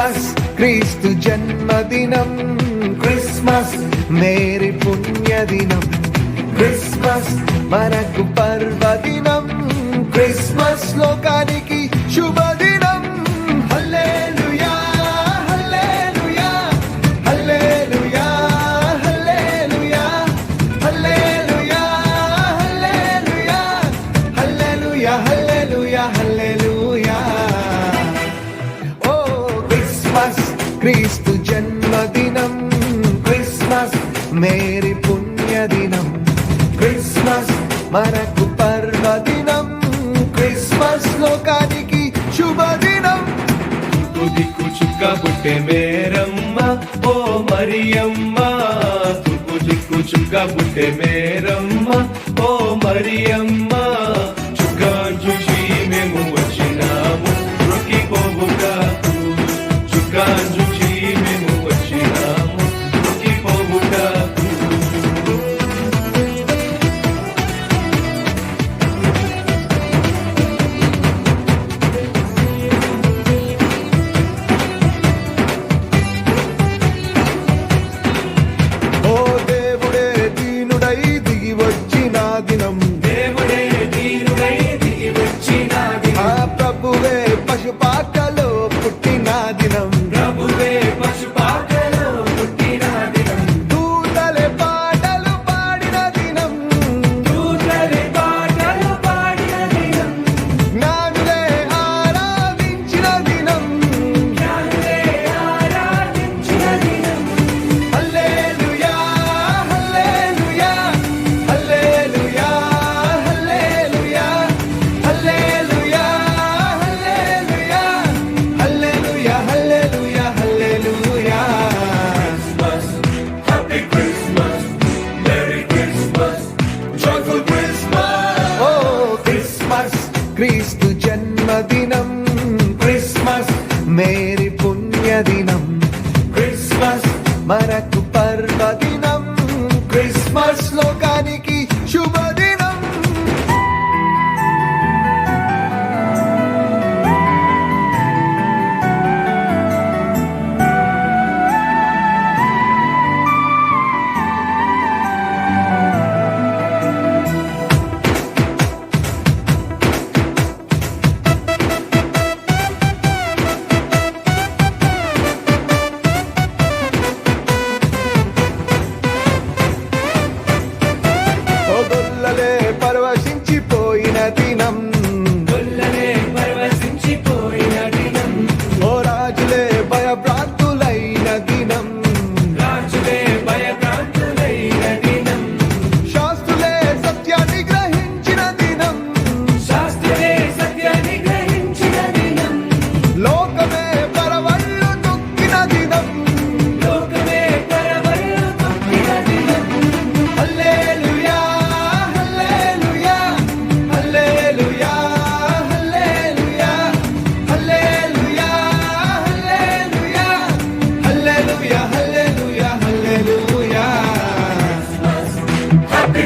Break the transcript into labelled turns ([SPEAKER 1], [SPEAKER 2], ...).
[SPEAKER 1] Christmas క్రీస్తు జన్మదినం, Christmas merry పుణ్యదినం, Christmas మనకు పర్వదినం, క్రిస్మస్ లోకానికి శుభదినం. హల్లెలూయా హల్లెలూయా హల్లెలూయా హల్లెలూయా హల్లెలూయా హల్లెలూయా హల్లెలూయా హల్లెలూయా హల్లెలూయా. ఓ క్రిస్మస్ క్రీస్తు జన్మదినం, క్రిస్మస్ మేరీ పుణ్యదినం, క్రిస్మస్ మనకు పర్వదినం, క్రిస్మస్ లోకానికి శుభదినం.
[SPEAKER 2] తూర్పు దిక్కు చుక్క పుట్టే మేరమ్మ ఓ మరియమ్మ, తూర్పు దిక్కు చుక్క పుట్టే మేరమ్మ ఓ మరియమ్మ. చుక్క చూసి మేము వచ్చినాము రొక్కిపోవుటకు, చుక్క చూసి మేము వచ్చినాము రొక్కిపోవుటకు.
[SPEAKER 1] ఓ దేవుడే దీనుడై దిగి వచ్చిన దినం,
[SPEAKER 2] దేవుడే దీనుడై దిగి వచ్చిన దినం,
[SPEAKER 1] ఆ ప్రభువే పశుపాకలో పుట్టిన దినం,
[SPEAKER 2] ప్రభువే పశుపాకలో పుట్టిన దినం,
[SPEAKER 1] దూతలే పాటలు పాడిన దినం,
[SPEAKER 2] దూతలే పాటలు పాడిన దినం,
[SPEAKER 1] జ్ఞానులే ఆరాధించిన దినం.
[SPEAKER 2] జ్ఞానులే ఆరాధించిన దినం.
[SPEAKER 1] హల్లెలూయా హల్లెలూయా హల్లెలూయా హల్లెలూయా హల్లెలూయా హల్లెలూయా హల్లెలూయా హల్లెలూయా హల్లెలూయా.
[SPEAKER 2] Christmas, happy Christmas, Merry Christmas, joyful Christmas.
[SPEAKER 1] ఓ క్రిస్మస్ క్రీస్తు జన్మదినం, క్రిస్మస్ మేరీ పుణ్యదినం, క్రిస్మస్ మనకు పర్వదినం, క్రిస్మస్ లోకానికి శుభదినం. ఓ గొల్లలే పరవశించిపోయిన దినం,
[SPEAKER 2] గొల్లలే పరవశించిపోయిన దినం,
[SPEAKER 1] ఓ రాజులే భయభ్రాంతులైన దినం,
[SPEAKER 2] రాజులే భయభ్రాంతులైన దినం,
[SPEAKER 1] శాస్త్రులే సత్యాన్ని గ్రహించిన దినం,
[SPEAKER 2] శాస్త్రులే సత్యాన్ని గ్రహించిన దినం,
[SPEAKER 1] లోకమే పరవళ్ళు తొక్కిన దినం.
[SPEAKER 2] లోకమే పరవళ్ళు తొక్కిన దినం.
[SPEAKER 1] హల్లెలూయా హల్లెలూయా హల్లెలూయా హల్లెలూయా హల్లెలూయా హల్లెలూయా హల్లెలూయా హల్లెలూయా హల్లెలూయా.
[SPEAKER 2] Happy